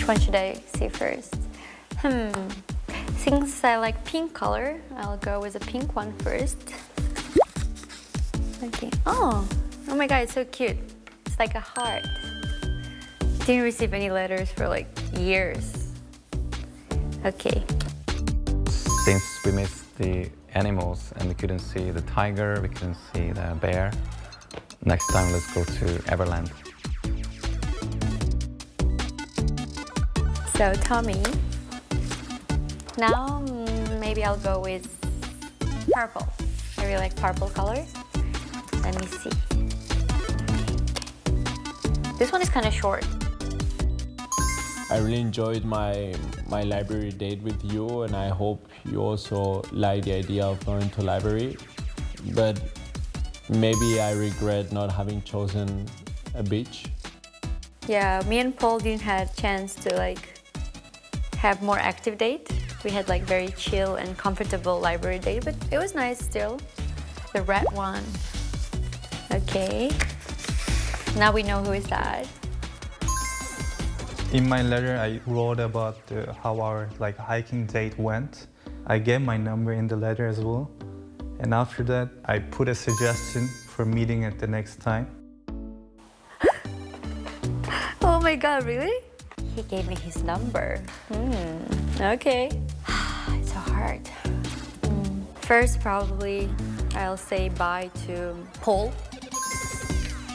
Which one should I see first? Since I like pink color, I'll go with the pink one first. Okay. Oh my god, it's so cute. It's like a heart. Didn't receive any letters for like years. Okay. Since we missed the animals and we couldn't see the tiger, we couldn't see the bear, next time let's go to Everland. So Tommy. Now maybe I'll go with purple. I really like purple color. Let me see. This one is kind of short. I really enjoyed my library date with you, and I hope you also like the idea of going to library. But maybe I regret not having chosen a beach. Yeah, me and Paul didn't have a chance to like have more active date. We had like very chill and comfortable library date, but it was nice still. The red one. Okay. Now we know who is that. In my letter, I wrote about how our hiking date went. I gave my number in the letter as well. And after that, I put a suggestion for meeting at the next time. Oh my god, really? He gave me his number. Okay. It's so hard. First, probably, I'll say bye to Paul.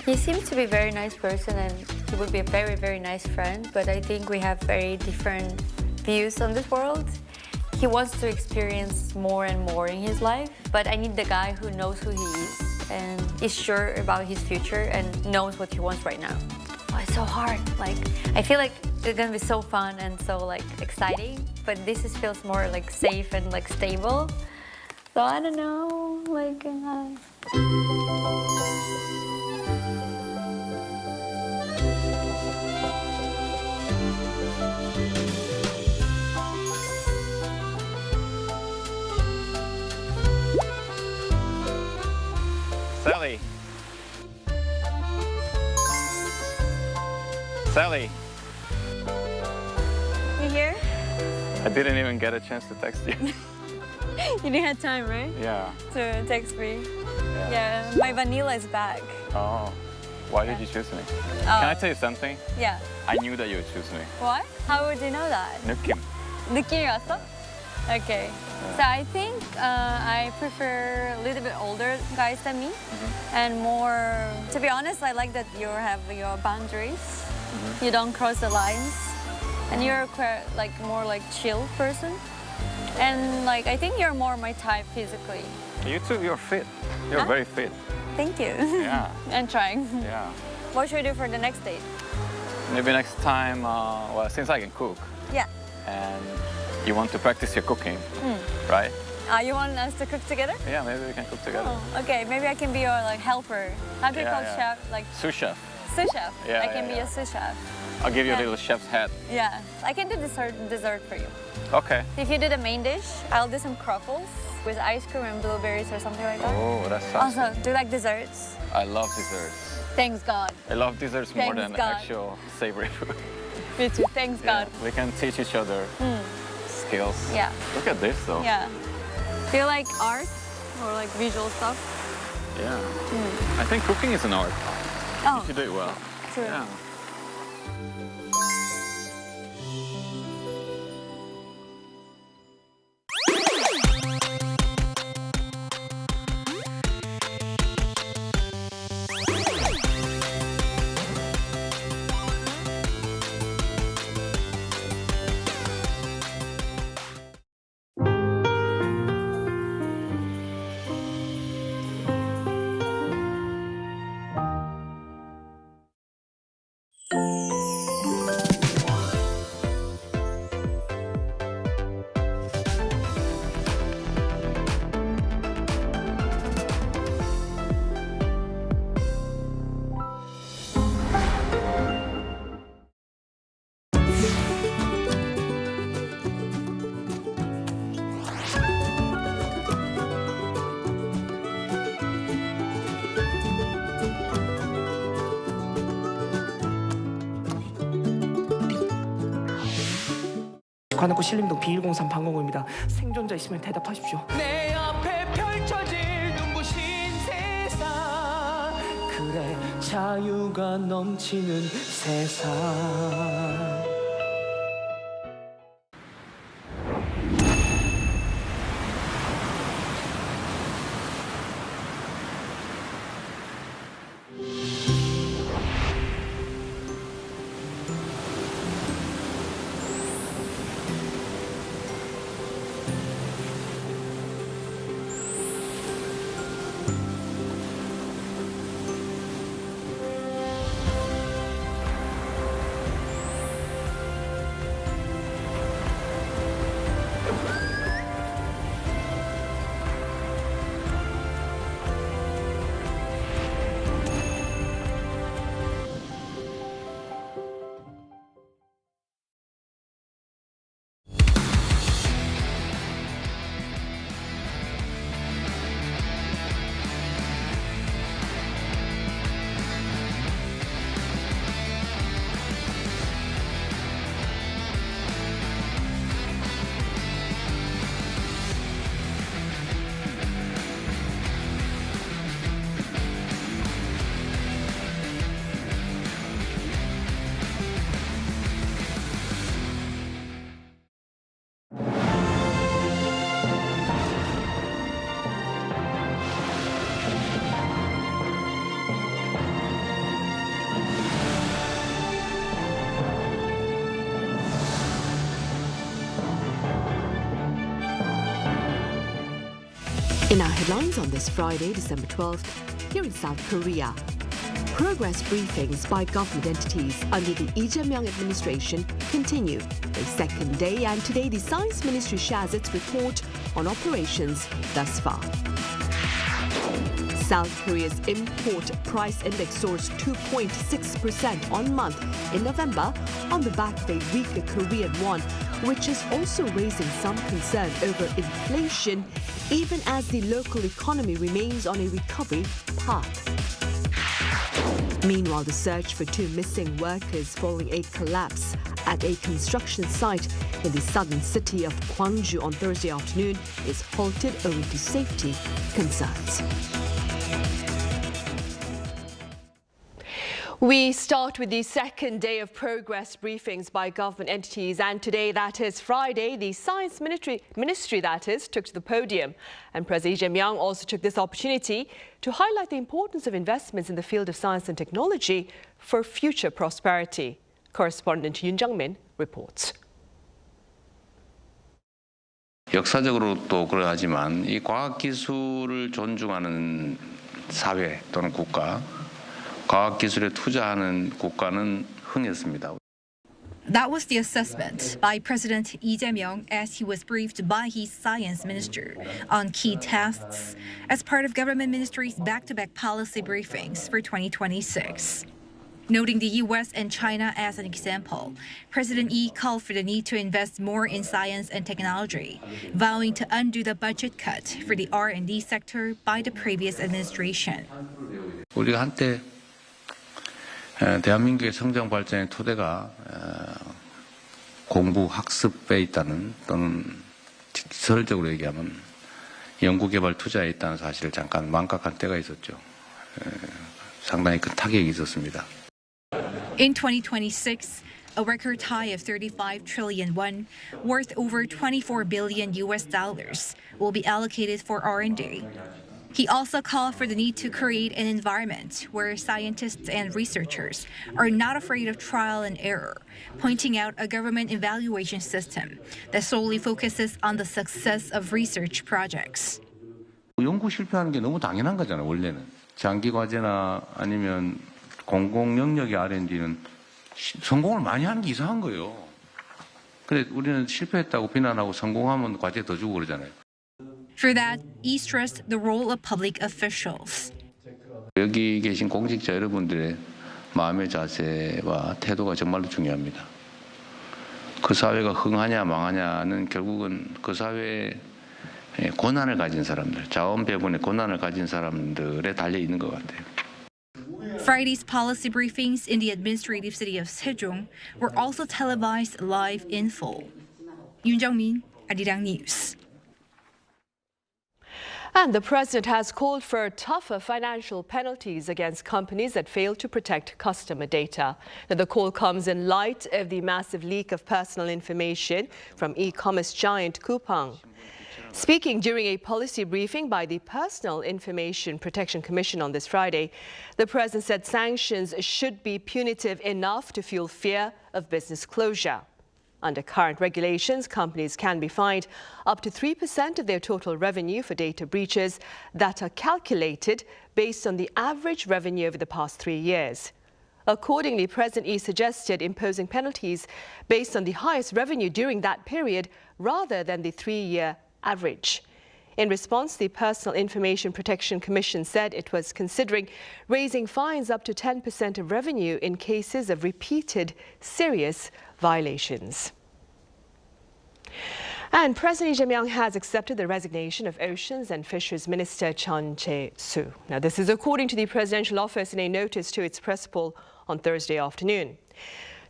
He seems to be a very nice person and he would be a very, very nice friend, but I think we have very different views on this world. He wants to experience more and more in his life, but I need the guy who knows who he is and is sure about his future and knows what he wants right now. Oh, it's so hard. I feel like it's gonna be so fun and so exciting, but this feels more safe and stable. So I don't know, Sally! Sally! You here? I didn't even get a chance to text you. You didn't have time, right? Yeah. To text me. Yeah, my vanilla is back. Oh, why did you choose me? Can I tell you something? Yeah. I knew that you would choose me. What? How would you know that? 느낌. 느낌이 왔어? Okay. So I think I prefer a little bit older guys than me, and more. To be honest, I like that you have your boundaries. You don't cross the lines, and you're quite, more chill person. And I think you're more my type physically. You too, you're fit. You're very fit. Thank you. Yeah. I'm trying. Yeah. What should we do for the next date? Maybe next time, well, since I can cook. Yeah. And you want to practice your cooking, right? You want us to cook together? Yeah, maybe we can cook together. Oh, okay, maybe I can be your helper. How do you call chef? Sous chef. Sous chef. Yeah, I can be a sous chef. I'll give you a little chef's hat. Yeah, I can do dessert for you. Okay. If you do the main dish, I'll do some truffles with ice cream and blueberries or something like that. Oh, that sounds Also, good. do you like desserts? I love desserts. Thanks God. I love desserts more Thanks than God. actual savory food. Me too, thanks God. We can teach each other skills. Yeah. Look at this though. Yeah. Do you like art or visual stuff? Yeah. I think cooking is an art. Oh, If you do it well. true. Yeah. 관악구 신림동 B103 방공호입니다. 생존자 있으면 대답하십시오. 내 앞에 펼쳐질 눈부신 세상, 그래 자유가 넘치는 세상. In our headlines on this Friday, December 12th, here in South Korea, progress briefings by government entities under the Lee Jae-myung administration continue. The second day, and today the Science Ministry shares its report on operations thus far. South Korea's import price index soars 2.6% on month in November on the back of a weaker Korean won, which is also raising some concern over inflation, even as the local economy remains on a recovery path. Meanwhile, the search for two missing workers following a collapse at a construction site in the southern city of Gwangju on Thursday afternoon is halted owing to safety concerns. We start with the second day of progress briefings by government entities, and today, that is Friday, the Science Ministry took to the podium. And President Lee Jae-myung also took this opportunity to highlight the importance of investments in the field of science and technology for future prosperity. Correspondent Yoon Jung-min reports. 역사적으로 또 그러하지만 이 과학기술을 존중하는 사회 또는 국가, 과학기술에 투자하는 국가는 흥했습니다. That was the assessment by President Lee Jae-myung as he was briefed by his science minister on key tasks as part of government ministry's back-to-back policy briefings for 2026. Noting the U.S. and China as an example, President Lee called for the need to invest more in science and technology, vowing to undo the budget cut for the R&D sector by the previous administration. 우리가 한때 대한민국의 성장 발전의 토대가 공부, 학습에 있다는 또는 설적으로 얘기하면 연구개발 투자에 있다는 사실을 잠깐 망각한 때가 있었죠. 상당히 큰 타격이 있었습니다. In 2026, a record high of 35 trillion won, worth over 24 billion US dollars, will be allocated for R&D. He also called for the need to create an environment where scientists and researchers are not afraid of trial and error, pointing out a government evaluation system that solely focuses on the success of research projects. 연구 실패하는 게 너무 당연한 거잖아요, 원래는. 장기 과제나 아니면 공공 영역의 R&D는 성공을 많이 하는 게 이상한 거예요. 그래 우리는 실패했다고 비난하고 성공하면 과제 더 주고 그러잖아요. For that, he stressed the role of public officials. 여기 계신 공직자 여러분들의 마음의 자세와 태도가 정말로 중요합니다. 그 사회가 흥하냐 망하냐는 결국은 그 사회의 권한을 가진 사람들, 자원 배분의 권한을 가진 사람들에 달려 있는 것 같아요. Friday's policy briefings in the administrative city of Sejong were also televised live in full. Yoon Jung-min, Arirang News. And the president has called for tougher financial penalties against companies that fail to protect customer data. Now, the call comes in light of the massive leak of personal information from e-commerce giant Coupang. Speaking during a policy briefing by the Personal Information Protection Commission on this Friday, the president said sanctions should be punitive enough to fuel fear of business closure. Under current regulations, companies can be fined up to 3% of their total revenue for data breaches that are calculated based on the average revenue over the past 3 years. Accordingly, President Lee suggested imposing penalties based on the highest revenue during that period rather than the 3-year average. In response, the Personal Information Protection Commission said it was considering raising fines up to 10% of revenue in cases of repeated serious violations. And President Lee Jae-myung has accepted the resignation of Oceans and Fisheries Minister Chun Chae-soo. Now, this is according to the presidential office in a notice to its press poll on Thursday afternoon.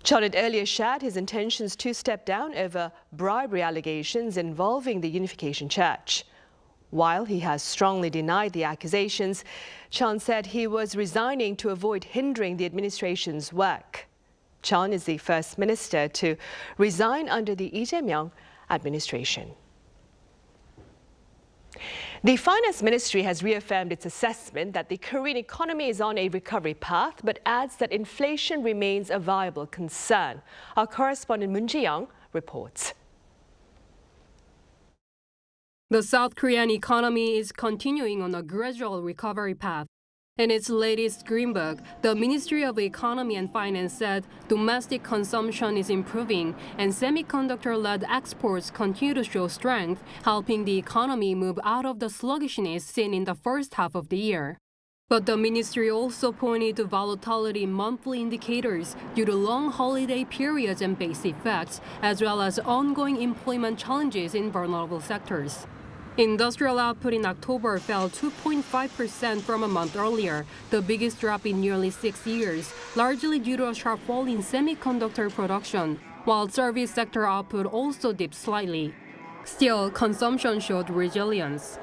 Chun had earlier shared his intentions to step down over bribery allegations involving the Unification Church. While he has strongly denied the accusations, Chun said he was resigning to avoid hindering the administration's work. Chun is the first minister to resign under the Lee Jae-myung administration. The Finance Ministry has reaffirmed its assessment that the Korean economy is on a recovery path, but adds that inflation remains a viable concern. Our correspondent Moon Ji-young reports. The South Korean economy is continuing on a gradual recovery path. In its latest Green Book, the Ministry of Economy and Finance said domestic consumption is improving and semiconductor-led exports continue to show strength, helping the economy move out of the sluggishness seen in the first half of the year. But the ministry also pointed to volatility in monthly indicators due to long holiday periods and base effects, as well as ongoing employment challenges in vulnerable sectors. Industrial output in October fell 2.5% from a month earlier, the biggest drop in nearly 6 years, largely due to a sharp fall in semiconductor production, while service sector output also dipped slightly. Still, consumption showed resilience.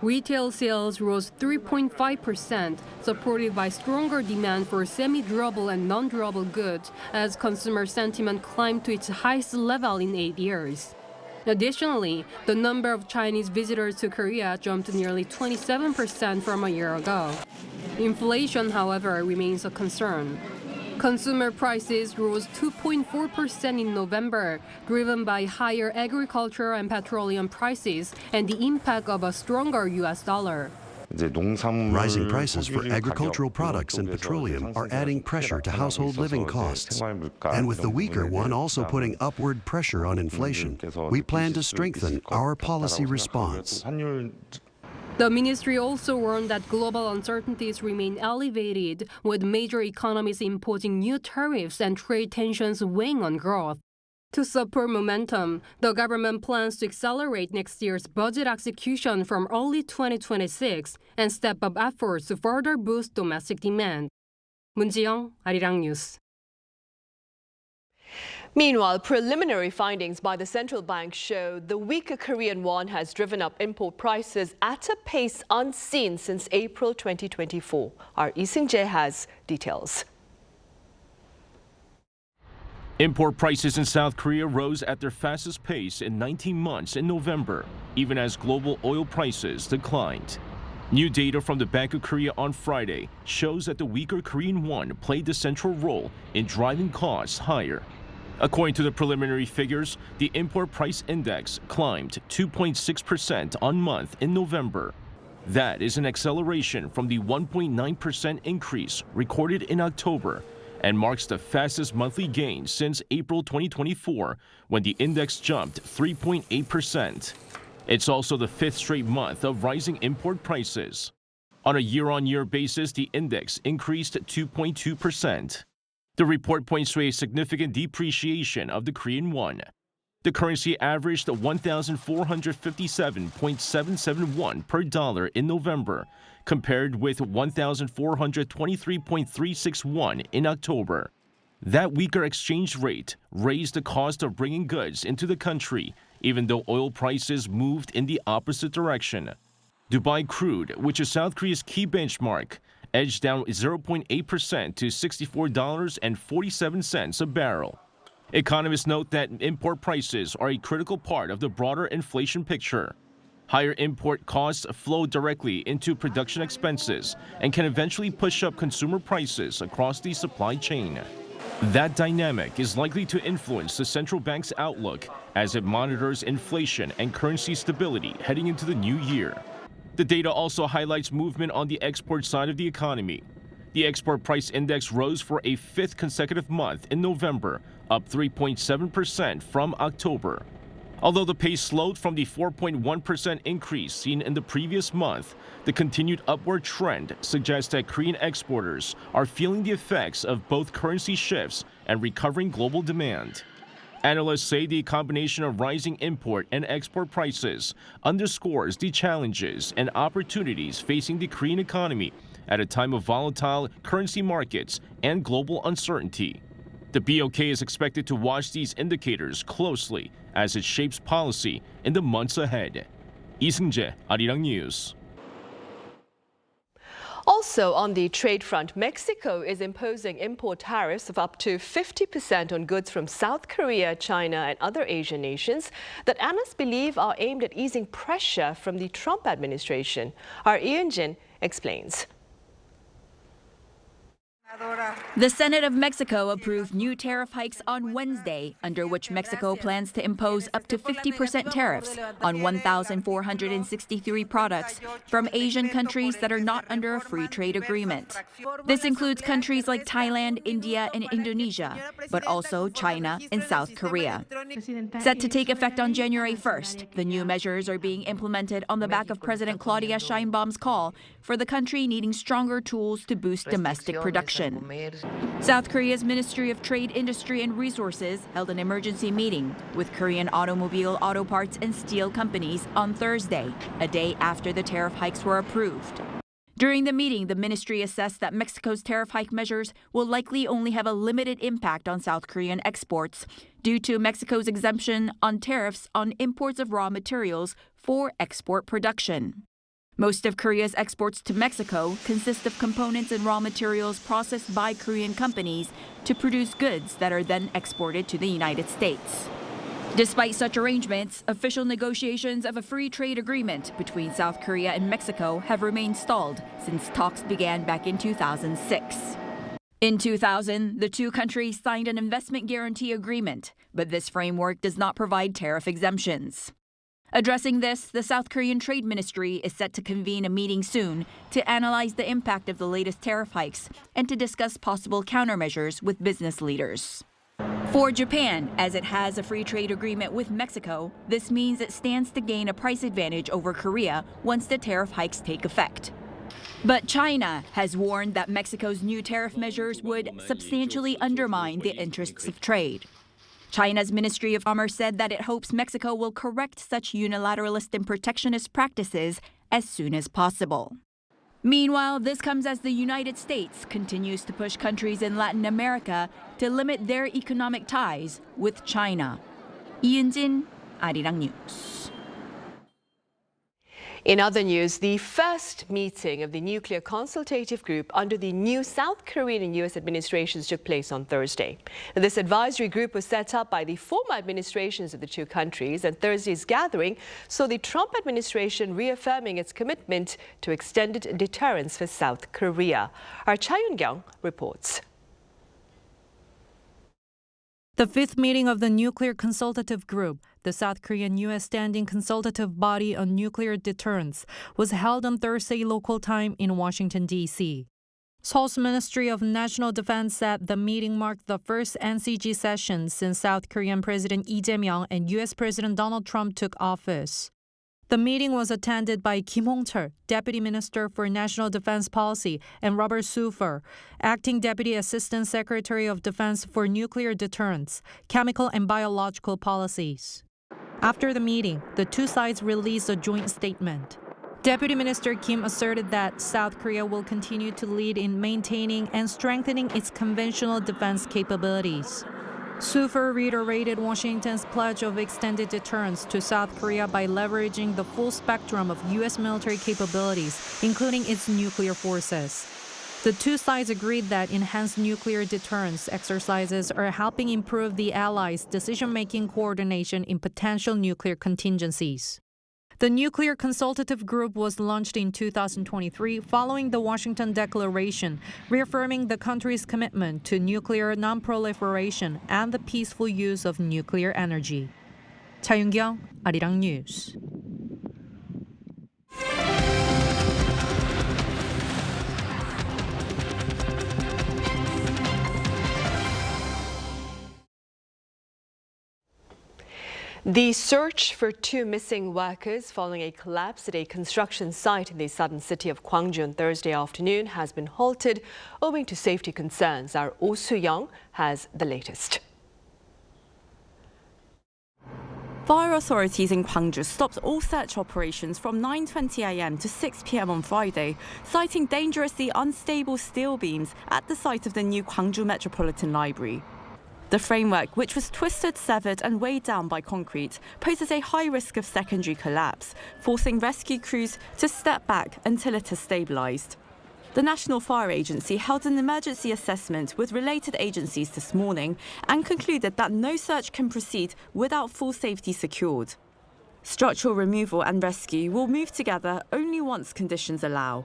Retail sales rose 3.5%, supported by stronger demand for semi-durable and non-durable goods as consumer sentiment climbed to its highest level in 8 years. Additionally, the number of Chinese visitors to Korea jumped nearly 27% from a year ago. Inflation, however, remains a concern. Consumer prices rose 2.4% in November, driven by higher agriculture and petroleum prices and the impact of a stronger U.S. dollar. Rising prices for agricultural products and petroleum are adding pressure to household living costs. And with the weaker won also putting upward pressure on inflation, we plan to strengthen our policy response. The ministry also warned that global uncertainties remain elevated, with major economies imposing new tariffs and trade tensions weighing on growth. To support momentum, the government plans to accelerate next year's budget execution from early 2026 and step up efforts to further boost domestic demand. Moon Ji-young, Arirang News. Meanwhile, preliminary findings by the central bank show the weaker Korean won has driven up import prices at a pace unseen since April 2024. Our Lee Seung-jae has details. Import prices in South Korea rose at their fastest pace in 19 months in November, even as global oil prices declined. New data from the Bank of Korea on Friday shows that the weaker Korean won played the central role in driving costs higher. According to the preliminary figures, the import price index climbed 2.6% on month in November. That is an acceleration from the 1.9% increase recorded in October, and marks the fastest monthly gain since April 2024, when the index jumped 3.8%. It's also the 5th straight month of rising import prices. On a year-on-year basis, the index increased 2.2%. The report points to a significant depreciation of the Korean won. The currency averaged 1,457.77 won per dollar in November, compared with 1,423.36 won in October. That weaker exchange rate raised the cost of bringing goods into the country, even though oil prices moved in the opposite direction. Dubai crude, which is South Korea's key benchmark, edged down 0.8% to $64.47 a barrel. Economists note that import prices are a critical part of the broader inflation picture. Higher import costs flow directly into production expenses and can eventually push up consumer prices across the supply chain. That dynamic is likely to influence the central bank's outlook as it monitors inflation and currency stability heading into the new year. The data also highlights movement on the export side of the economy. The export price index rose for a fifth consecutive month in November, up 3.7% from October. Although the pace slowed from the 4.1% increase seen in the previous month, the continued upward trend suggests that Korean exporters are feeling the effects of both currency shifts and recovering global demand. Analysts say the combination of rising import and export prices underscores the challenges and opportunities facing the Korean economy at a time of volatile currency markets and global uncertainty. The BOK is expected to watch these indicators closely as it shapes policy in the months ahead. 이승재, Arirang News. Also on the trade front, Mexico is imposing import tariffs of up to 50% on goods from South Korea, China, and other Asian nations that analysts believe are aimed at easing pressure from the Trump administration. Our Ian Jin explains. The Senate of Mexico approved new tariff hikes on Wednesday, under which Mexico plans to impose up to 50% tariffs on 1,463 products from Asian countries that are not under a free trade agreement. This includes countries like Thailand, India, and Indonesia, but also China and South Korea. Set to take effect on January 1st, the new measures are being implemented on the back of President Claudia Sheinbaum's call for the country needing stronger tools to boost domestic production. South Korea's Ministry of Trade, Industry and Resources held an emergency meeting with Korean automobile, auto parts, and steel companies on Thursday, a day after the tariff hikes were approved. During the meeting, the ministry assessed that Mexico's tariff hike measures will likely only have a limited impact on South Korean exports due to Mexico's exemption on tariffs on imports of raw materials for export production. Most of Korea's exports to Mexico consist of components and raw materials processed by Korean companies to produce goods that are then exported to the United States. Despite such arrangements, official negotiations of a free trade agreement between South Korea and Mexico have remained stalled since talks began back in 2006. In 2000, the two countries signed an investment guarantee agreement, but this framework does not provide tariff exemptions. Addressing this, the South Korean Trade Ministry is set to convene a meeting soon to analyze the impact of the latest tariff hikes and to discuss possible countermeasures with business leaders. For Japan, as it has a free trade agreement with Mexico, this means it stands to gain a price advantage over Korea once the tariff hikes take effect. But China has warned that Mexico's new tariff measures would substantially undermine the interests of trade. China's Ministry of Commerce said that it hopes Mexico will correct such unilateralist and protectionist practices as soon as possible. Meanwhile, this comes as the United States continues to push countries in Latin America to limit their economic ties with China. 이은진, Arirang News. In other news, the first meeting of the Nuclear Consultative Group under the new South Korean and U.S. administrations took place on Thursday. This advisory group was set up by the former administrations of the two countries, and Thursday's gathering saw the Trump administration reaffirming its commitment to extended deterrence for South Korea. Our Cha Yun-kyung reports. The fifth meeting of the Nuclear Consultative Group, the South Korean-U.S. Standing Consultative Body on Nuclear Deterrence, was held on Thursday local time in Washington, D.C. Seoul's Ministry of National Defense said the meeting marked the first NCG session since South Korean President Lee Jae-myung and U.S. President Donald Trump took office. The meeting was attended by Kim Hong-chul, Deputy Minister for National Defense Policy, and Robert Sufer, Acting Deputy Assistant Secretary of Defense for Nuclear Deterrence, Chemical and Biological Policies. After the meeting, the two sides released a joint statement. Deputy Minister Kim asserted that South Korea will continue to lead in maintaining and strengthening its conventional defense capabilities. Sufor reiterated Washington's pledge of extended deterrence to South Korea by leveraging the full spectrum of U.S. military capabilities, including its nuclear forces. The two sides agreed that enhanced nuclear deterrence exercises are helping improve the allies' decision-making coordination in potential nuclear contingencies. The Nuclear Consultative Group was launched in 2023 following the Washington Declaration, reaffirming the country's commitment to nuclear non-proliferation and the peaceful use of nuclear energy. 차윤경, Arirang News. The search for two missing workers following a collapse at a construction site in the southern city of Gwangju on Thursday afternoon has been halted owing to safety concerns. Our Oh Soo-young has the latest. Fire authorities in Gwangju stopped all search operations from 9:20 a.m. to 6 p.m. on Friday, citing dangerously unstable steel beams at the site of the new Gwangju Metropolitan Library. The framework, which was twisted, severed and weighed down by concrete, poses a high risk of secondary collapse, forcing rescue crews to step back until it has stabilised. The National Fire Agency held an emergency assessment with related agencies this morning and concluded that no search can proceed without full safety secured. Structural removal and rescue will move together only once conditions allow.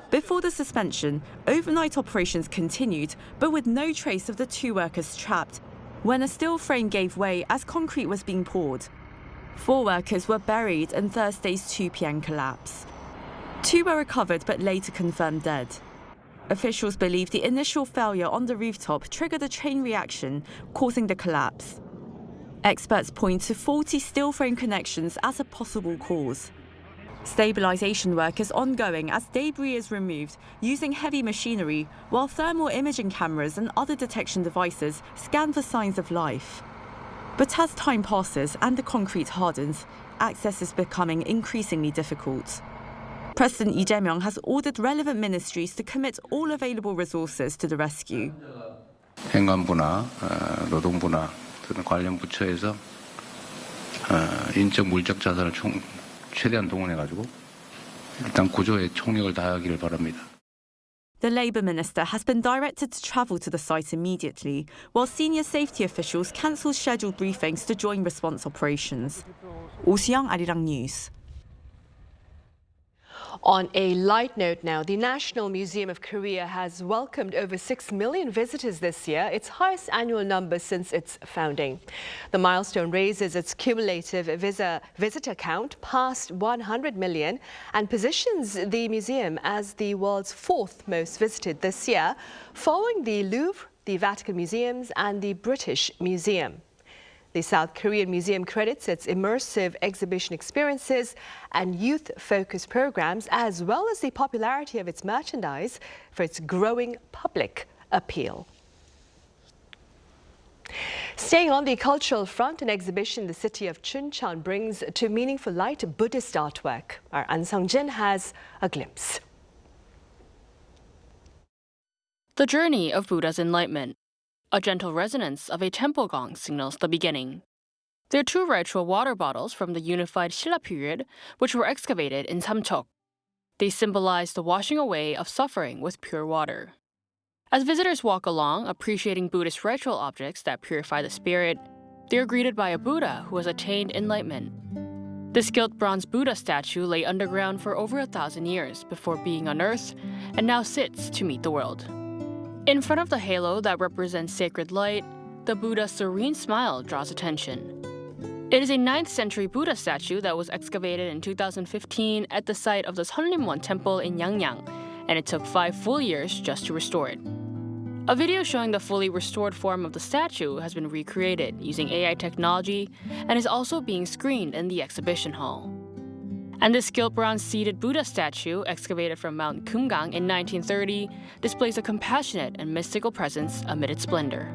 Before the suspension, overnight operations continued, but with no trace of the two workers trapped, when a steel frame gave way as concrete was being poured. 4 workers were buried in Thursday's 2 p.m. collapse. 2 were recovered but later confirmed dead. Officials believe the initial failure on the rooftop triggered a chain reaction, causing the collapse. Experts point to faulty steel frame connections as a possible cause. Stabilisation work is ongoing as debris is removed using heavy machinery, while thermal imaging cameras and other detection devices scan for signs of life. But as time passes and the concrete hardens, access is becoming increasingly difficult. President Lee Jae-myung has ordered relevant ministries to commit all available resources to the rescue. 행안부나 노동부나 등 관련 부처에서 인적 물적 자산을 최대한 동원해가지고 일단 구조에 총력을 다하기를 바랍니다. The Labour Minister has been directed to travel to the site immediately, while senior safety officials cancelled scheduled briefings to join response operations. Oh Soo-young, Arirang News. On a light note now, the National Museum of Korea has welcomed over 6 million visitors this year, its highest annual number since its founding. The milestone raises its cumulative visitor count past 100 million and positions the museum as the world's 4th most visited this year, following the Louvre, the Vatican Museums and the British Museum. The South Korean Museum credits its immersive exhibition experiences and youth-focused programs, as well as the popularity of its merchandise, for its growing public appeal. Staying on the cultural front, an exhibition in the city of Chuncheon brings to meaningful light Buddhist artwork. Our An Sung-jin has a glimpse. The journey of Buddha's enlightenment. A gentle resonance of a temple gong signals the beginning. There are 2 ritual water bottles from the unified Silla period, which were excavated in Samcheok. They symbolize the washing away of suffering with pure water. As visitors walk along, appreciating Buddhist ritual objects that purify the spirit, they are greeted by a Buddha who has attained enlightenment. This gilt bronze Buddha statue lay underground for over 1,000 years before being unearthed and now sits to meet the world. In front of the halo that represents sacred light, the Buddha's serene smile draws attention. It is a 9th century Buddha statue that was excavated in 2015 at the site of the Seonrimwon Temple in Yangyang, and it took 5 full years just to restore it. A video showing the fully restored form of the statue has been recreated using AI technology and is also being screened in the exhibition hall. And this gilt bronze seated Buddha statue, excavated from Mount Kumgang in 1930, displays a compassionate and mystical presence amid its splendor.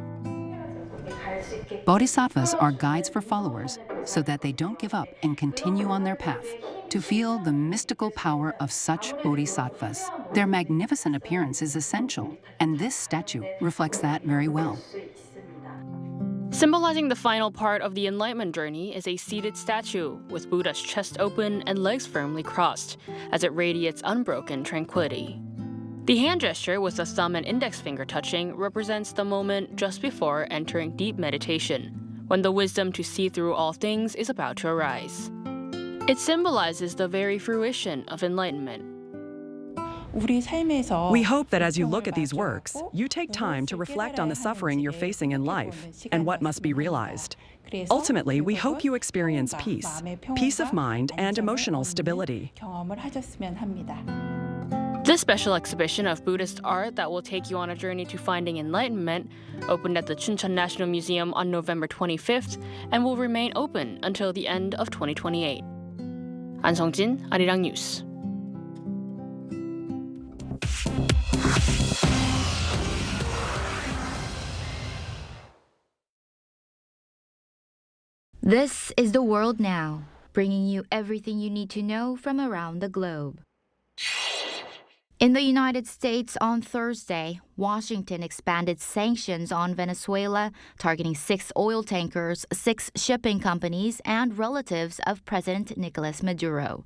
Bodhisattvas are guides for followers so that they don't give up and continue on their path. To feel the mystical power of such bodhisattvas, their magnificent appearance is essential, and this statue reflects that very well. Symbolizing the final part of the Enlightenment journey is a seated statue with Buddha's chest open and legs firmly crossed as it radiates unbroken tranquility. The hand gesture with the thumb and index finger touching represents the moment just before entering deep meditation, when the wisdom to see through all things is about to arise. It symbolizes the very fruition of enlightenment. We hope that as you look at these works, you take time to reflect on the suffering you're facing in life and what must be realized. Ultimately, we hope you experience peace of mind, and emotional stability. This special exhibition of Buddhist art that will take you on a journey to finding enlightenment opened at the Chuncheon National Museum on November 25th and will remain open until the end of 2028. 안성진, Arirang News. This is The World Now, bringing you everything you need to know from around the globe. In the United States on Thursday, Washington expanded sanctions on Venezuela, targeting 6 oil tankers, 6 shipping companies, and relatives of President Nicolas Maduro.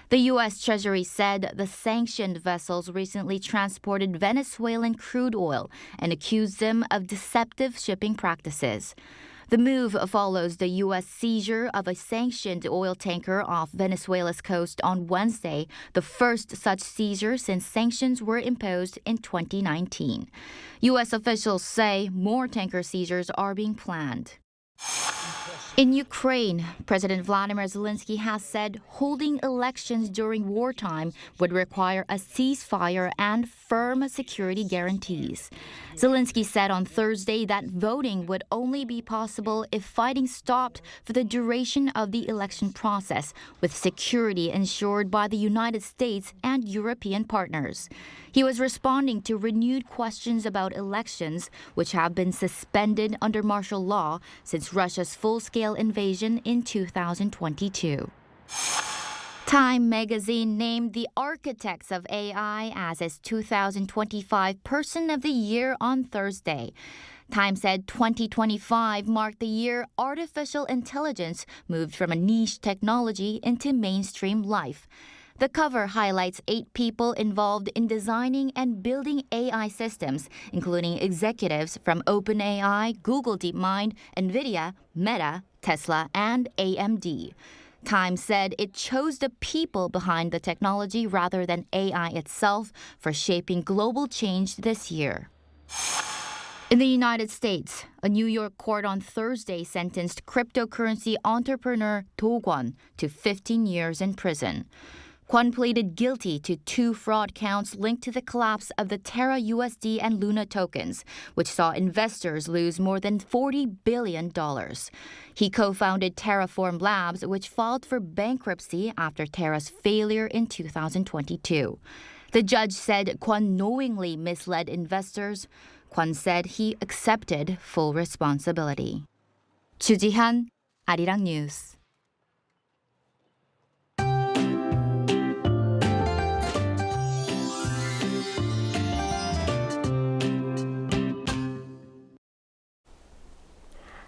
The U.S. Treasury said the sanctioned vessels recently transported Venezuelan crude oil and accused them of deceptive shipping practices. The move follows the U.S. seizure of a sanctioned oil tanker off Venezuela's coast on Wednesday, the first such seizure since sanctions were imposed in 2019. U.S. officials say more tanker seizures are being planned. In Ukraine, President Vladimir Zelenskyy has said holding elections during wartime would require a ceasefire and firm security guarantees. Zelenskyy said on Thursday that voting would only be possible if fighting stopped for the duration of the election process, with security ensured by the United States and European partners. He was responding to renewed questions about elections, which have been suspended under martial law since Russia's full-scale invasion in 2022. Time magazine named the architects of AI as its 2025 Person of the Year on Thursday. Time said 2025 marked the year artificial intelligence moved from a niche technology into mainstream life. The cover highlights 8 people involved in designing and building AI systems, including executives from OpenAI, Google DeepMind, NVIDIA, Meta, Tesla, and AMD. Time said it chose the people behind the technology rather than AI itself for shaping global change this year. In the United States, a New York court on Thursday sentenced cryptocurrency entrepreneur Kwon to 15 years in prison. Kwon pleaded guilty to 2 fraud counts linked to the collapse of the Terra USD and Luna tokens, which saw investors lose more than $40 billion. He co-founded Terraform Labs, which filed for bankruptcy after Terra's failure in 2022. The judge said Kwon knowingly misled investors. Kwon said he accepted full responsibility. 주지한, Arirang News.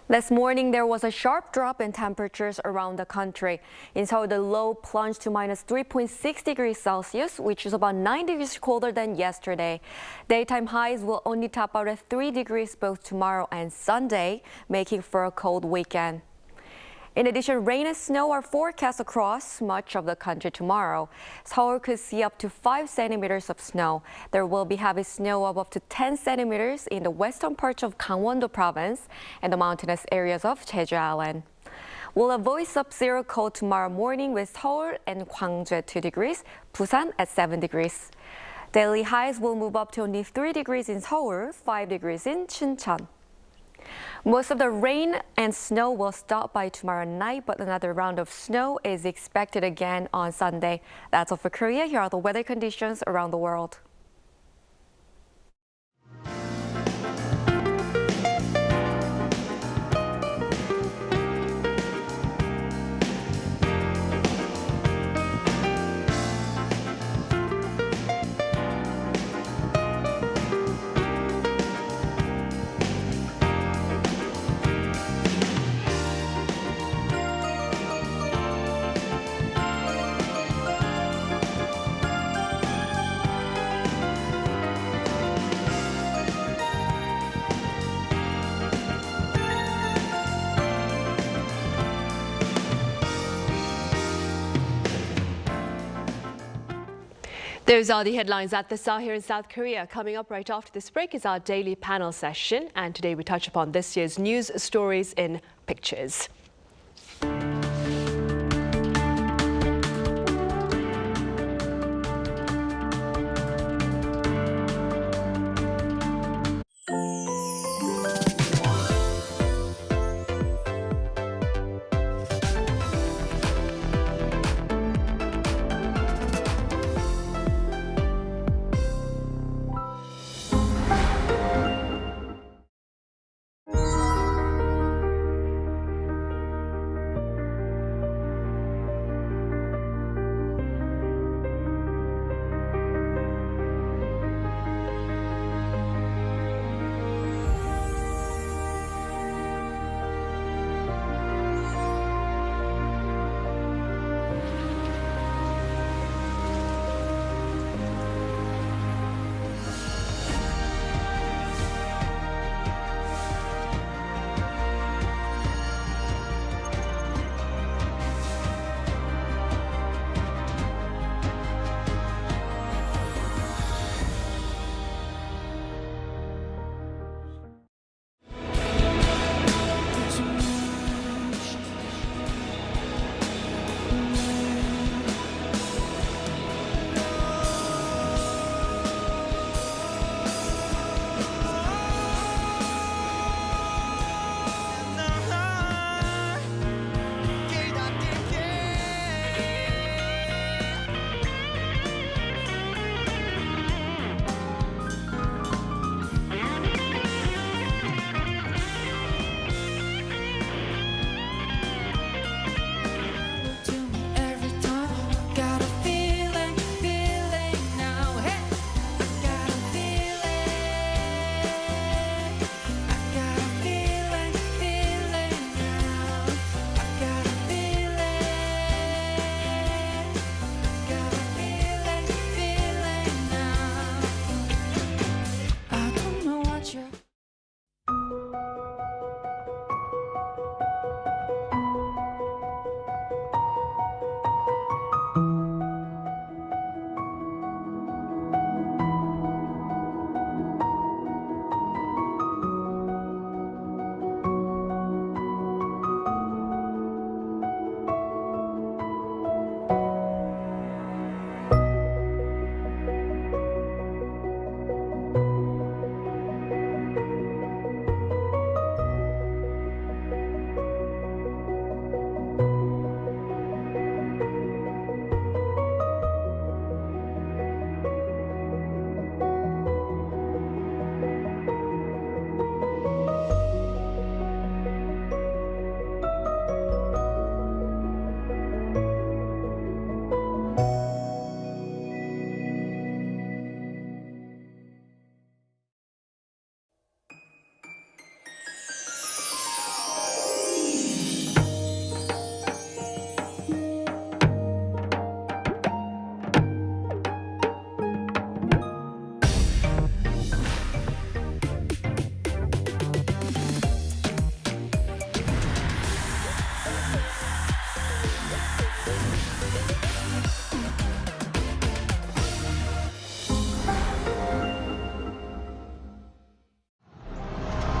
This morning, there was a sharp drop in temperatures around the country. In Seoul, the low plunged to minus 3.6 degrees Celsius, which is about 9 degrees colder than yesterday. Daytime highs will only top out at 3 degrees both tomorrow and Sunday, making for a cold weekend. In addition, rain and snow are forecast across much of the country tomorrow. Seoul could see up to 5 centimeters of snow. There will be heavy snow of up to 10 centimeters in the western parts of Gangwon-do province and the mountainous areas of Jeju Island. We'll avoid sub-zero cold tomorrow morning with Seoul and Gwangju at 2 degrees, Busan at 7 degrees. Daily highs will move up to only 3 degrees in Seoul, 5 degrees in Chuncheon. Most of the rain and snow will stop by tomorrow night, but another round of snow is expected again on Sunday. That's all for Korea. Here are the weather conditions around the world. Those are the headlines at this hour here in South Korea. Coming up right after this break is our daily panel session. And today we touch upon this year's news stories in pictures.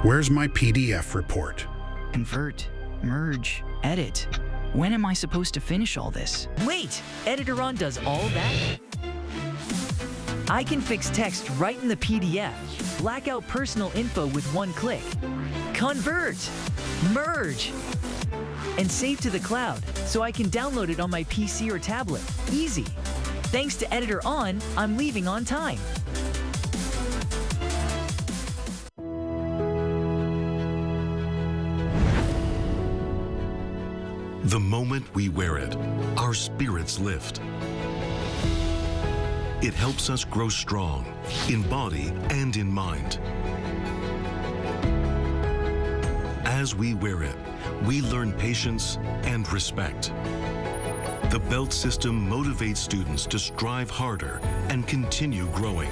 Where's my PDF report? Convert, merge, edit. When am I supposed to finish all this? Wait! Editor On does all that? I can fix text right in the PDF, black out personal info with one click, convert, merge, and save to the cloud so I can download it on my PC or tablet. Easy. Thanks to Editor On, I'm leaving on time. The moment we wear it, our spirits lift. It helps us grow strong in body and in mind. As we wear it, we learn patience and respect. The belt system motivates students to strive harder and continue growing.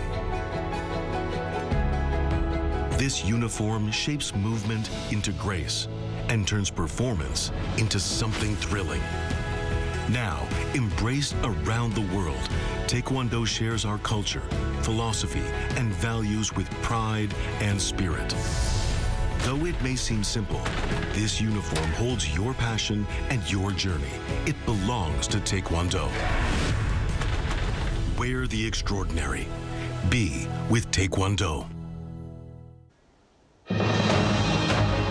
This uniform shapes movement into grace and turns performance into something thrilling. Now, embraced around the world, Taekwondo shares our culture, philosophy, and values with pride and spirit. Though it may seem simple, this uniform holds your passion and your journey. It belongs to Taekwondo. Wear the extraordinary. Be with Taekwondo.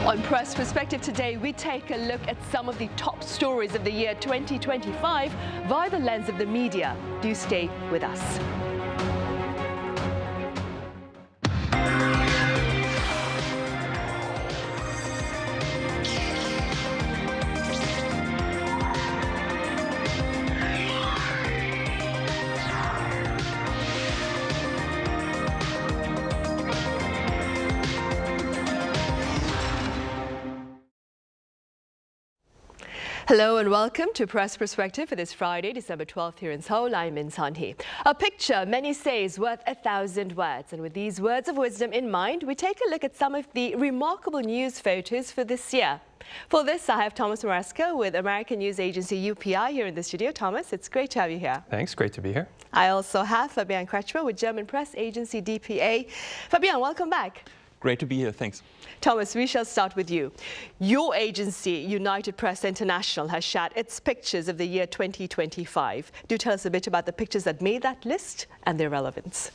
On Press Perspective today, we take a look at some of the top stories of the year 2025 via the lens of the media. Do stay with us. Hello and welcome to Press Perspective for this Friday, December 12th here in Seoul. I'm Min Sun-hee. A picture, many say, is worth 1,000 words. And with these words of wisdom in mind, we take a look at some of the remarkable news photos for this year. For this, I have Thomas Moresco with American news agency UPI here in the studio. Thomas, it's great to have you here. Thanks, great to be here. I also have Fabian Kretschmer with German press agency DPA. Fabian, welcome back. Great to be here, thanks. Thomas, we shall start with you. Your agency, United Press International, has shared its pictures of the year 2025. Do tell us a bit about the pictures that made that list and their relevance.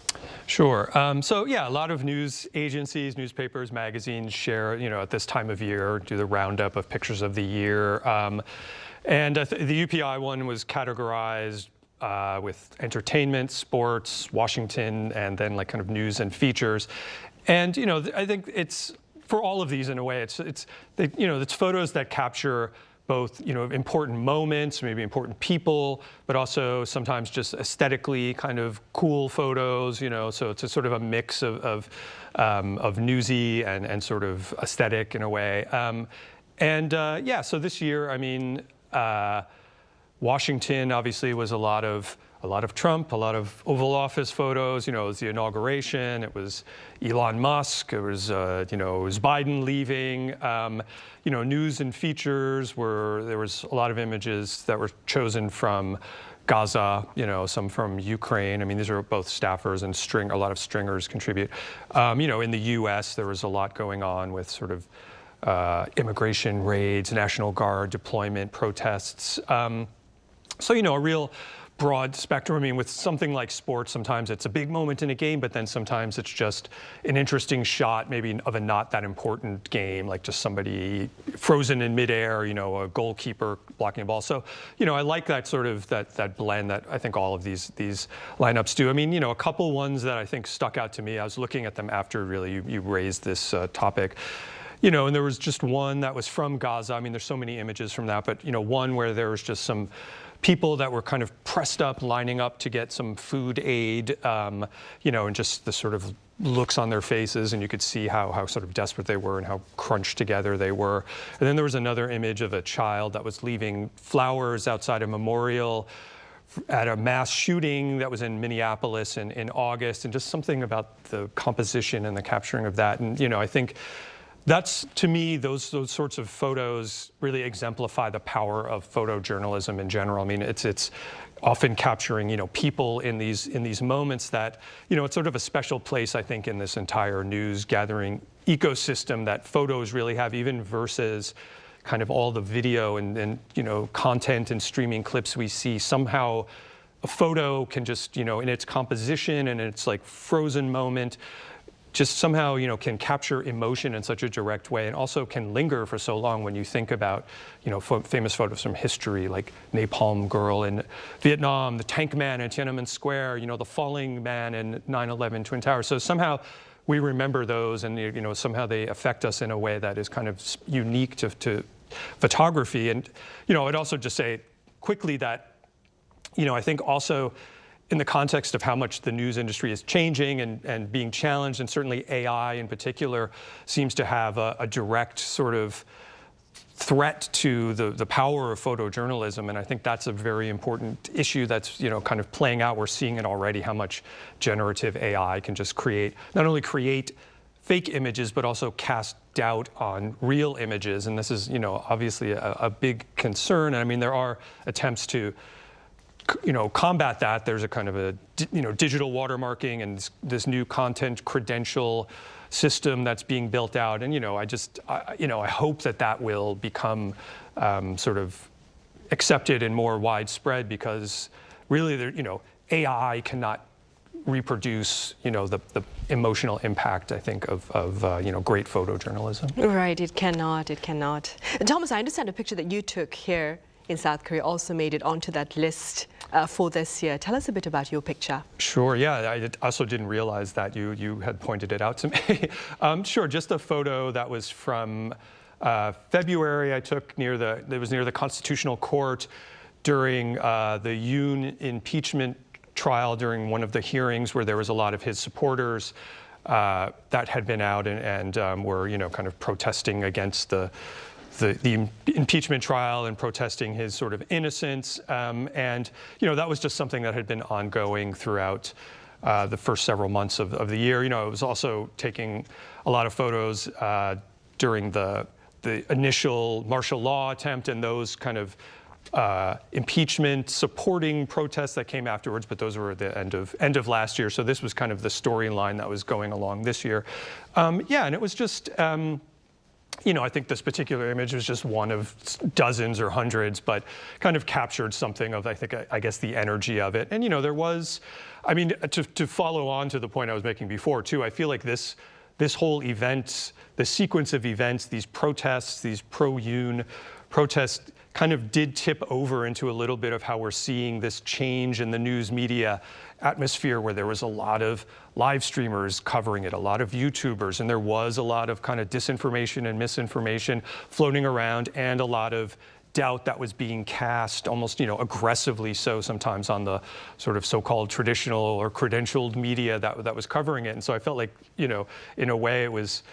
Sure. So yeah, a lot of news agencies, newspapers, magazines share, at this time of year, do the roundup of pictures of the year. And the UPI one was categorized with entertainment, sports, Washington, and then like kind of news and features. And I think it's for all of these in a way. It's photos that capture both important moments, maybe important people, but also sometimes just aesthetically kind of cool photos. So it's a sort of a mix of newsy and sort of aesthetic in a way. Yeah, so this year, I mean, Washington obviously was a lot of Trump, a lot of Oval Office photos. It was the inauguration. It was Elon Musk. It was it was Biden leaving. News and features there was a lot of images that were chosen from Gaza. Some from Ukraine. I mean, these are both staffers and a lot of stringers contribute. In the U.S. there was a lot going on with sort of immigration raids, National Guard deployment, protests. So a real broad spectrum. I mean, with something like sports, sometimes it's a big moment in a game, but then sometimes it's just an interesting shot, maybe of a not that important game, like just somebody frozen in midair, a goalkeeper blocking a ball. So, I like that sort of that blend that I think all of these lineups do. I mean, a couple ones that I think stuck out to me. I was looking at them after really you raised this topic. And there was just one that was from Gaza. I mean, there's so many images from that, but one where there was just some people that were kind of pressed up, lining up to get some food aid, and just the sort of looks on their faces, and you could see how sort of desperate they were and how crunched together they were. And then there was another image of a child that was leaving flowers outside a memorial at a mass shooting that was in Minneapolis in August, and just something about the composition and the capturing of that. And, I think that's, to me, those sorts of photos really exemplify the power of photojournalism in general. I mean, it's often capturing, people in these moments that, it's sort of a special place, I think, in this entire news gathering ecosystem that photos really have, even versus kind of all the video and content and streaming clips we see. Somehow a photo can just, in its composition and its like frozen moment, just somehow, can capture emotion in such a direct way, and also can linger for so long when you think about, famous photos from history, like Napalm Girl in Vietnam, the Tank Man in Tiananmen Square, the Falling Man in 9/11 Twin Towers. So somehow we remember those, and somehow they affect us in a way that is kind of unique to photography. And I'd also just say quickly that, I think also, in the context of how much the news industry is changing and being challenged, and certainly AI in particular seems to have a direct sort of threat to the power of photojournalism. And I think that's a very important issue that's, kind of playing out. We're seeing it already, how much generative AI can just not only create fake images, but also cast doubt on real images. And this is, obviously a big concern. And I mean, there are attempts to, combat that. There's a kind of a, digital watermarking and this new content credential system that's being built out. And, I hope that will become sort of accepted and more widespread, because really, AI cannot reproduce, the emotional impact, I think, of great photojournalism. Right, it cannot. Thomas, I understand a picture that you took here in South Korea also made it onto that list for this year. Tell us a bit about your picture. Sure, yeah, I also didn't realize that you had pointed it out to me. Sure, just a photo that was from February I took near the Constitutional Court during the Yoon impeachment trial, during one of the hearings where there was a lot of his supporters that had been out and were, kind of protesting against the impeachment trial and protesting his sort of innocence. And, that was just something that had been ongoing throughout the first several months of the year. It was also taking a lot of photos during the initial martial law attempt and those kind of impeachment supporting protests that came afterwards, but those were at the end of last year. So this was kind of the storyline that was going along this year. Yeah, and it was just, I think this particular image was just one of dozens or hundreds, but kind of captured something of, I guess, the energy of it. And, there was, to follow on to the point I was making before, too, I feel like this whole event, the sequence of events, these protests, these pro-Yoon protests, kind of did tip over into a little bit of how we're seeing this change in the news media atmosphere, where there was a lot of live streamers covering it, a lot of YouTubers, and there was a lot of kind of disinformation and misinformation floating around, and a lot of doubt that was being cast almost, aggressively so sometimes on the sort of so-called traditional or credentialed media that was covering it. And so I felt like, in a way it was,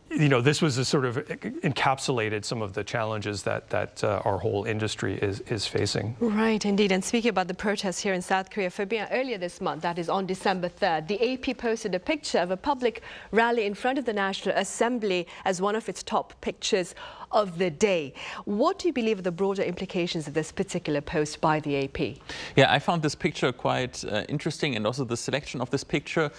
this was a sort of encapsulated some of the challenges that our whole industry is facing. Right, indeed. And speaking about the protests here in South Korea, earlier this month, that is on December 3rd, the AP posted a picture of a public rally in front of the National Assembly as one of its top pictures of the day. What do you believe are the broader implications of this particular post by the AP? Yeah, I found this picture quite interesting, and also the selection of this picture.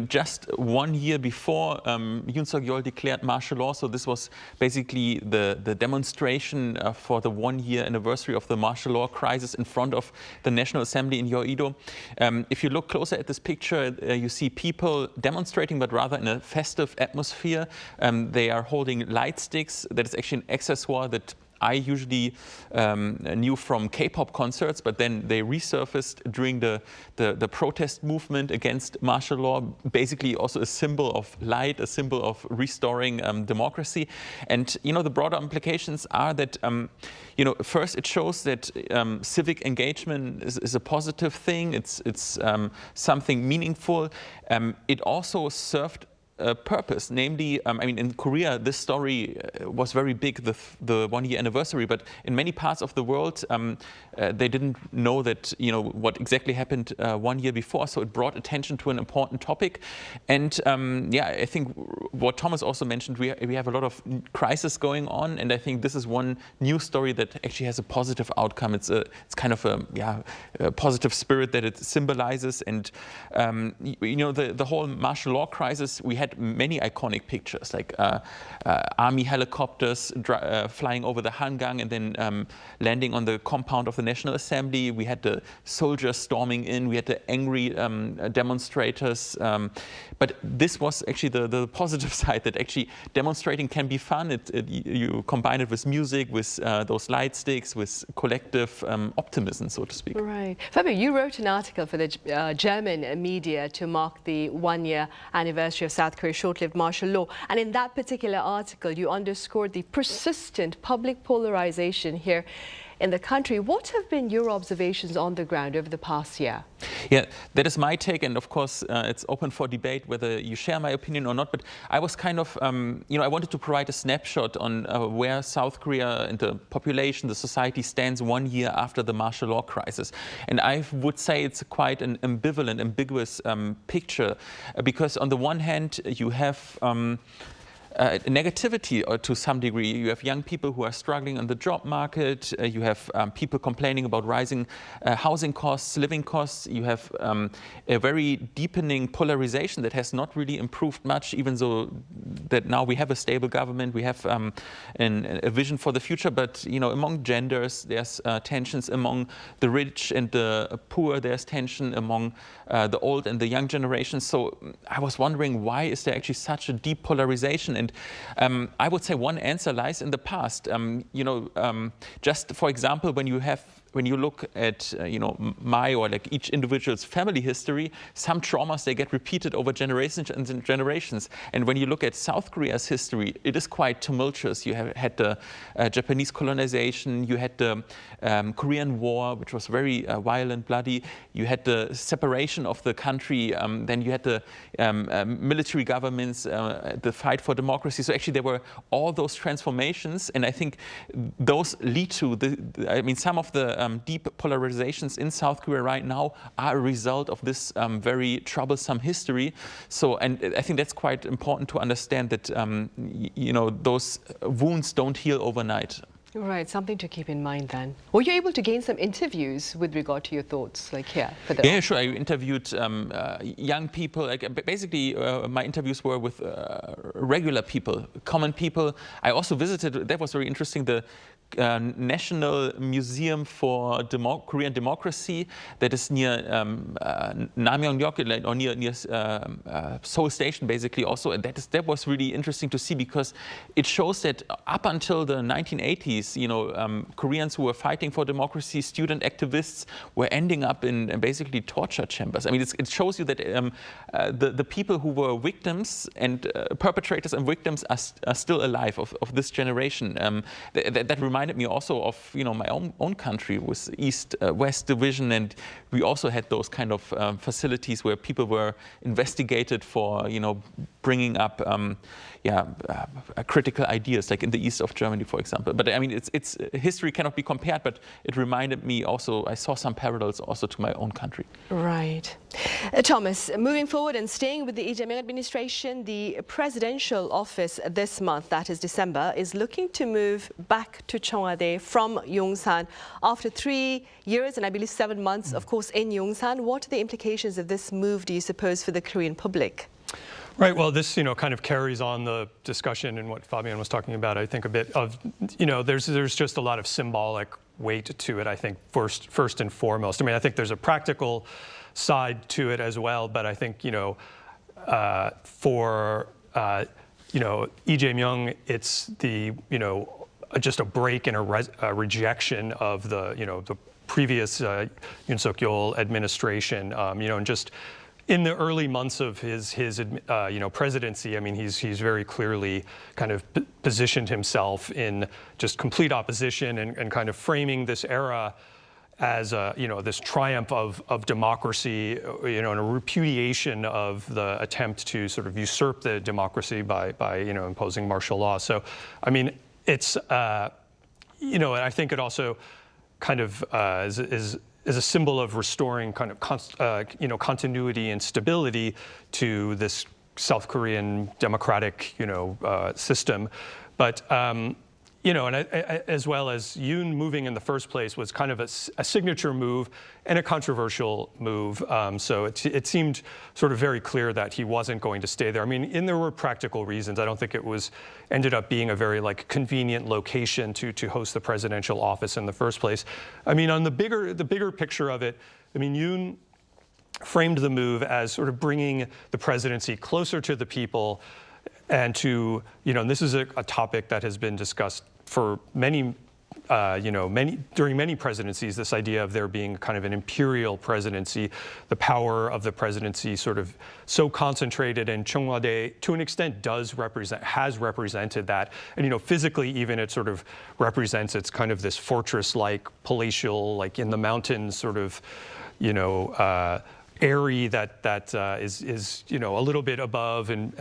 Just 1 year before Yoon Suk-yeol declared martial law, so this was basically the demonstration for the 1-year anniversary of the martial law crisis in front of the National Assembly in Yeouido. If you look closer at this picture, you see people demonstrating, but rather in a festive atmosphere. They are holding light sticks. That is actually an accessoire that I usually knew from K-pop concerts, but then they resurfaced during the protest movement against martial law, basically also a symbol of light, a symbol of restoring democracy. And, the broader implications are that, first it shows that civic engagement is a positive thing. It's something meaningful. It also served a purpose, namely, in Korea, this story was very big, the 1-year anniversary, but in many parts of the world, they didn't know that, what exactly happened 1 year before, so it brought attention to an important topic. And I think what Thomas also mentioned, we have a lot of crisis going on, and I think this is one new story that actually has a positive outcome. It's kind of a positive spirit that it symbolizes, and the whole martial law crisis, we had many iconic pictures, like army helicopters flying over the Hangang and then landing on the compound of the National Assembly. We had the soldiers storming in. We had the angry demonstrators. But this was actually the positive side, that actually demonstrating can be fun. You combine it with music, with those light sticks, with collective optimism, so to speak. Right. Fabio, you wrote an article for the German media to mark the 1-year anniversary of South Korea's short-lived martial law. And in that particular article, you underscored the persistent public polarization here in the country. What have been your observations on the ground over the past year? Yeah, that is my take, and of course it's open for debate whether you share my opinion or not, but I was kind of, I wanted to provide a snapshot on where South Korea and the population, the society stands 1 year after the martial law crisis. And I would say it's quite an ambivalent, ambiguous picture, because on the one hand you have negativity to some degree. You have young people who are struggling on the job market. You have people complaining about rising housing costs, living costs. You have a very deepening polarization that has not really improved much, even though that now we have a stable government, we have a vision for the future. But among genders, there's tensions. Among the rich and the poor, there's tension. Among the old and the young generation. So I was wondering, why is there actually such a deep polarization? And I would say one answer lies in the past. Just for example, when you look at my or like each individual's family history, some traumas, they get repeated over generations and generations. And when you look at South Korea's history, it is quite tumultuous. You had the Japanese colonization, you had the Korean War, which was very violent, bloody. You had the separation of the country. Then you had the military governments, the fight for democracy. So actually there were all those transformations, and I think those lead to some of the deep polarizations in South Korea right now are a result of this very troublesome history. So, and I think that's quite important to understand that those wounds don't heal overnight. Right, something to keep in mind then. Were you able to gain some interviews with regard to your thoughts, like here? Yeah, sure. I interviewed young people. Basically, my interviews were with regular people, common people. I also visited, that was very interesting, the National Museum for Korean Democracy that is near Namyeongyok, or near Seoul Station, basically also. And that was really interesting to see, because it shows that up until the 1980s, Koreans who were fighting for democracy, student activists, were ending up in basically torture chambers. I mean, it shows you that the people who were victims and perpetrators and victims are still alive of this generation. That reminded me also of my own country with East-West division, and we also had those kind of facilities where people were investigated for bringing up critical ideas, like in the east of Germany, for example. But I mean, it's history cannot be compared, but it reminded me also, I saw some parallels also to my own country. Right. Thomas, moving forward and staying with the Lee Jae-myung administration, the presidential office this month, that is December, is looking to move back to Cheongwade from Yongsan after 3 years and I believe 7 months, of course, in Yongsan. What are the implications of this move, do you suppose, for the Korean public? Right. Well, this, kind of carries on the discussion and what Fabian was talking about. I think a bit of, there's just a lot of symbolic weight to it, I think, first and foremost. I mean, I think there's a practical side to it as well, but I think, for, Lee Jae-myung, it's the, just a break and a rejection of the, the previous Yoon Suk-yeol administration, and just in the early months of his presidency, I mean, he's very clearly kind of positioned himself in just complete opposition and kind of framing this era as this triumph of democracy, and a repudiation of the attempt to sort of usurp the democracy by imposing martial law. So, I mean, it's and I think it also kind of is a symbol of restoring kind of continuity and stability to this South Korean democratic system, but and as well as Yoon moving in the first place was kind of a signature move and a controversial move. So it seemed sort of very clear that he wasn't going to stay there. I mean, and there were practical reasons. I don't think it ended up being a very convenient location to host the presidential office in the first place. I mean, on the bigger picture of it, I mean, Yoon framed the move as sort of bringing the presidency closer to the people, and to, and this is a topic that has been discussed for many during many presidencies, this idea of there being kind of an imperial presidency, the power of the presidency sort of so concentrated, and Cheongwadae, to an extent, has represented that. And physically, even it sort of represents it's kind of this fortress-like, palatial, like in the mountains, sort of, area that is a little bit above and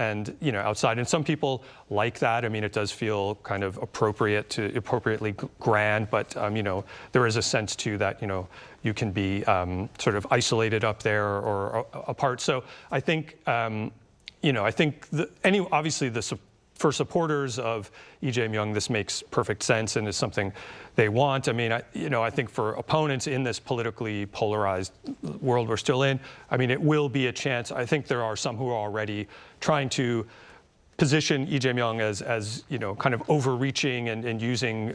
outside, and some people like that. I mean, it does feel kind of appropriately grand, but there is a sense too that you can be sort of isolated up there or apart. So I think obviously for supporters of Lee Jae-myung, this makes perfect sense and is something they want. I mean, I think for opponents in this politically polarized world we're still in, I mean, it will be a chance. I think there are some who are already trying to position Lee Jae-myung as kind of overreaching and using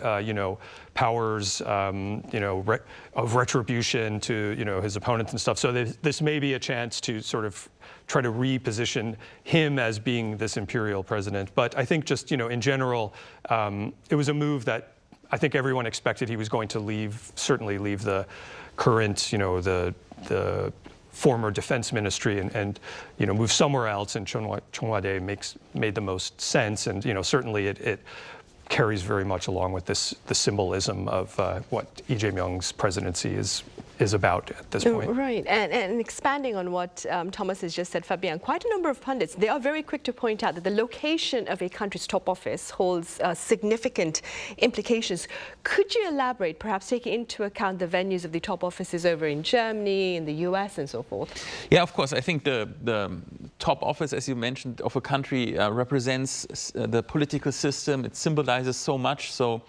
powers of retribution to his opponents and stuff. So this may be a chance to sort of try to reposition him as being this imperial president. But I think just in general, it was a move that I think everyone expected he was going to certainly leave the current the former defense ministry and move somewhere else, and Cheongwadae made the most sense, and certainly it carries very much along with the symbolism of what Lee Jae-myung's presidency is about at this point. Right, and expanding on what Thomas has just said, Fabian, quite a number of pundits, they are very quick to point out that the location of a country's top office holds significant implications. Could you elaborate, perhaps taking into account the venues of the top offices over in Germany, in the US, and so forth? Yeah, of course. I think the top office, as you mentioned, of a country represents the political system. It symbolizes so much. So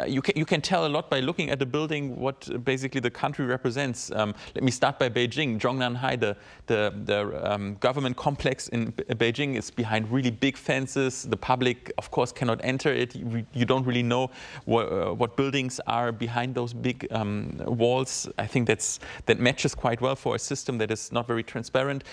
you can tell a lot by looking at the building what basically the country represents. Let me start by Beijing. Zhongnanhai, the government complex in Beijing, is behind really big fences. The public, of course, cannot enter it. You don't really know what buildings are behind those big walls. I think that matches quite well for a system that is not very transparent.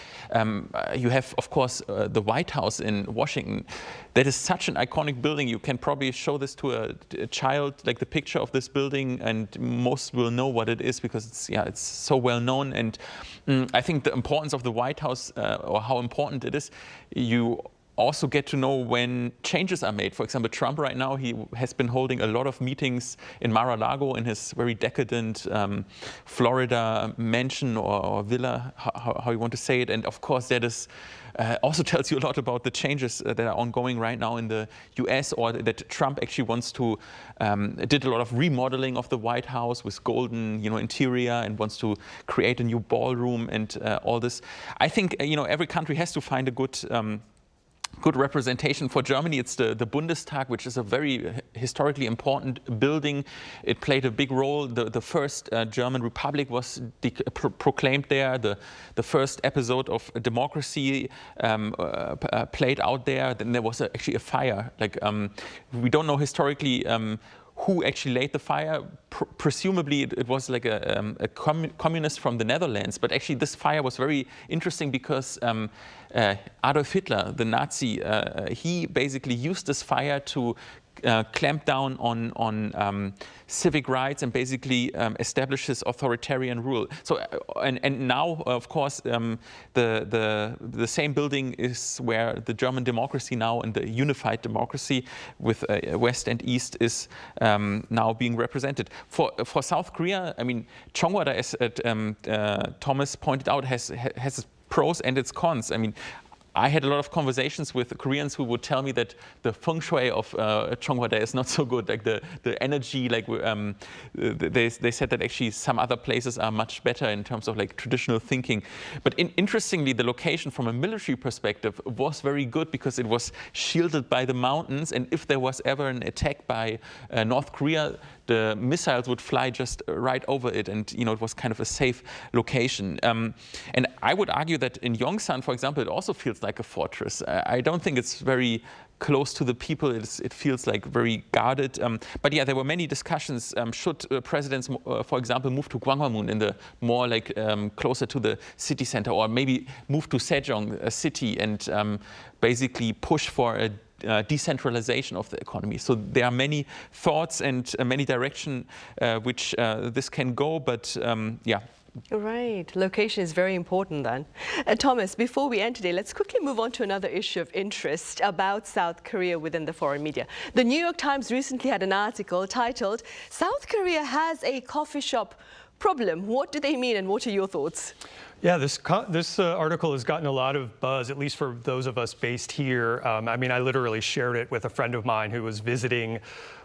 You have, of course, the White House in Washington. That is such an iconic building. You can probably show this to a child, like the picture of this building, and most will know what it is because it's so well known. And I think the importance of the White House, or how important it is, you also get to know when changes are made. For example, Trump right now, he has been holding a lot of meetings in Mar-a-Lago in his very decadent Florida mansion or villa, how you want to say it. And of course, that is also tells you a lot about the changes that are ongoing right now in the US, or that Trump actually wants to, did a lot of remodeling of the White House with golden, interior, and wants to create a new ballroom and all this. I think, every country has to find a good representation. For Germany, it's the Bundestag, which is a very historically important building. It played a big role. The first German Republic was proclaimed there. The first episode of democracy played out there. Then there was actually a fire. We don't know historically who actually laid the fire. Presumably it was like a communist from the Netherlands, but actually this fire was very interesting because Adolf Hitler, the Nazi, he basically used this fire to clamp down on civic rights and basically establish his authoritarian rule. So and now, of course, the same building is where the German democracy now, and the unified democracy with West and East, is now being represented. For South Korea, I mean, Cheongwadae, as Thomas pointed out, has its pros and its cons. I mean, I had a lot of conversations with Koreans who would tell me that the feng shui of Cheongwadae is not so good. Like the energy, they said that actually some other places are much better in terms of traditional thinking. But interestingly, the location from a military perspective was very good because it was shielded by the mountains, and if there was ever an attack by North Korea, the missiles would fly just right over it, and it was kind of a safe location. And I would argue that in Yongsan, for example, it also feels like a fortress. I don't think it's very close to the people. It feels like very guarded. But yeah, there were many discussions. Should presidents, for example, move to Gwangju in the more closer to the city center, or maybe move to Sejong, a city, and basically push for a decentralization of the economy. So there are many thoughts and many directions which this can go, but yeah. Right. Location is very important then. Thomas, before we end today, let's quickly move on to another issue of interest about South Korea within the foreign media. The New York Times recently had an article titled, "South Korea has a coffee shop problem." What do they mean and what are your thoughts? Yeah, this article has gotten a lot of buzz, at least for those of us based here. I mean, I literally shared it with a friend of mine who was visiting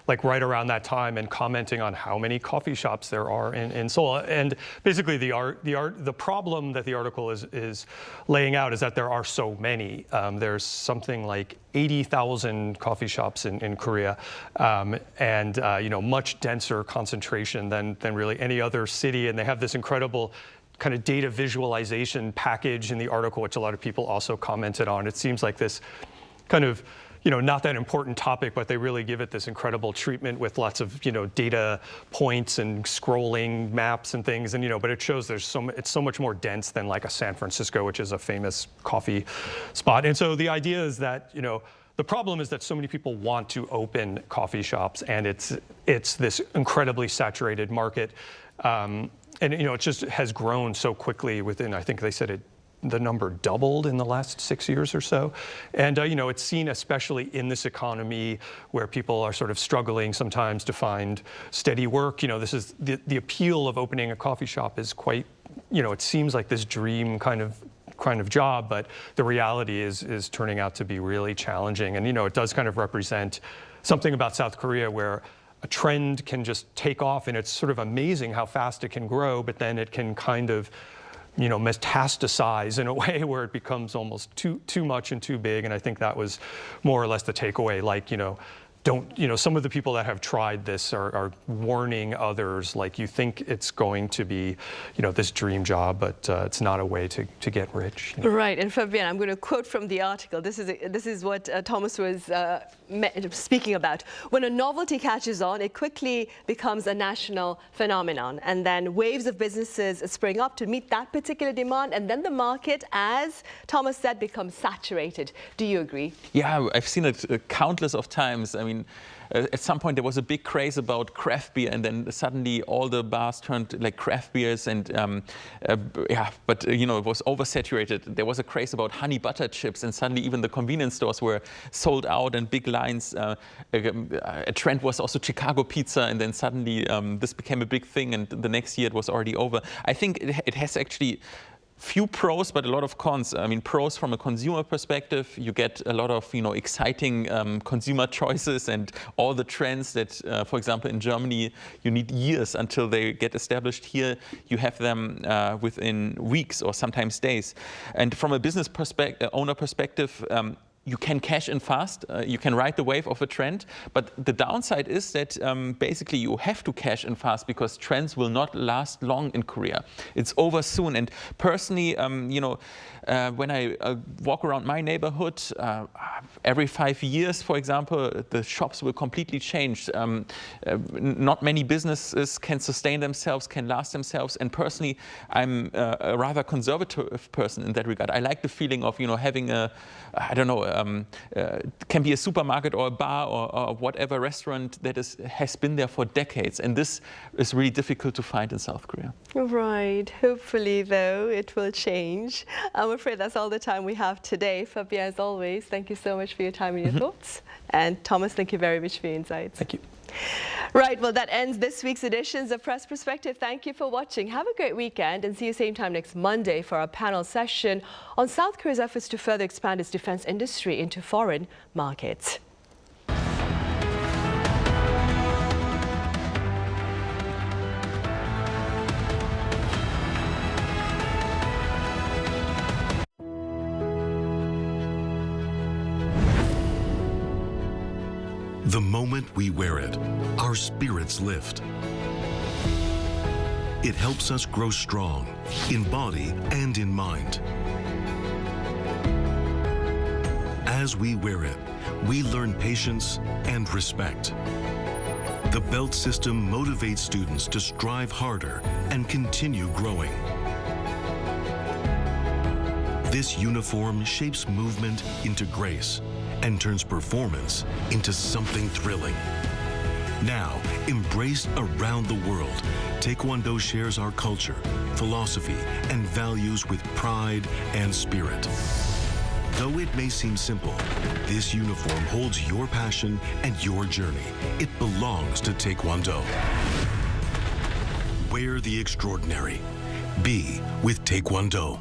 like right around that time and commenting on how many coffee shops there are in Seoul. And basically the problem that the article is laying out is that there are so many. There's something like 80,000 coffee shops in Korea, and you know, much denser concentration than really any other city. And they have this incredible kind of data visualization package in the article, which a lot of people also commented on. It seems like this kind of, you know, not that important topic, but they really give it this incredible treatment with lots of, you know, data points and scrolling maps and things. And, you know, but it shows it's so much more dense than like a San Francisco, which is a famous coffee spot. And so the idea is that, you know, the problem is that so many people want to open coffee shops, and it's this incredibly saturated market. And, you know, it just has grown so quickly within, I think they said the number doubled in the last 6 years or so. And, you know, it's seen especially in this economy where people are sort of struggling sometimes to find steady work. You know, this is the appeal of opening a coffee shop is quite, you know, it seems like this dream kind of job, but the reality is turning out to be really challenging. And, you know, it does kind of represent something about South Korea where a trend can just take off, and it's sort of amazing how fast it can grow, but then it can kind of, you know, metastasize in a way where it becomes almost too much and too big. And I think that was more or less the takeaway. Like, you know, some of the people that have tried this are warning others, like, you think it's going to be, you know, this dream job, but it's not a way to get rich. You know? Right. And Fabienne, I'm going to quote from the article. This is what Thomas was speaking about. When a novelty catches on, it quickly becomes a national phenomenon. And then waves of businesses spring up to meet that particular demand. And then the market, as Thomas said, becomes saturated. Do you agree? Yeah, I've seen it countless of times. I mean, at some point there was a big craze about craft beer, and then suddenly all the bars turned like craft beers, and yeah, but you know, it was oversaturated. There was a craze about honey butter chips, and suddenly even the convenience stores were sold out and big lines. A trend was also Chicago pizza, and then suddenly this became a big thing, and the next year it was already over. I think it has actually few pros, but a lot of cons. I mean, pros from a consumer perspective, you get a lot of, you know, exciting consumer choices and all the trends that, for example, in Germany, you need years until they get established. Here, you have them within weeks or sometimes days. And from a business owner perspective, you can cash in fast, you can ride the wave of a trend, but the downside is that basically you have to cash in fast because trends will not last long in Korea. It's over soon. And personally, you know, when I walk around my neighborhood, every 5 years, for example, the shops will completely change. Not many businesses can sustain themselves, can last themselves. And personally, I'm a rather conservative person in that regard. I like the feeling of, you know, having a, I don't know, can be a supermarket or a bar or whatever restaurant that has been there for decades. And this is really difficult to find in South Korea. Right. Hopefully, though, it will change. I'm afraid that's all the time we have today. Fabienne, as always, thank you so much for your time and your thoughts. And Thomas, thank you very much for your insights. Thank you. Right, well, that ends this week's editions of Press Perspective. Thank you for watching. Have a great weekend and see you same time next Monday for our panel session on South Korea's efforts to further expand its defense industry into foreign markets. The moment we wear it, our spirits lift. It helps us grow strong in body and in mind. As we wear it, we learn patience and respect. The belt system motivates students to strive harder and continue growing. This uniform shapes movement into grace and turns performance into something thrilling. Now, embraced around the world, Taekwondo shares our culture, philosophy, and values with pride and spirit. Though it may seem simple, this uniform holds your passion and your journey. It belongs to Taekwondo. Wear the extraordinary. Be with Taekwondo.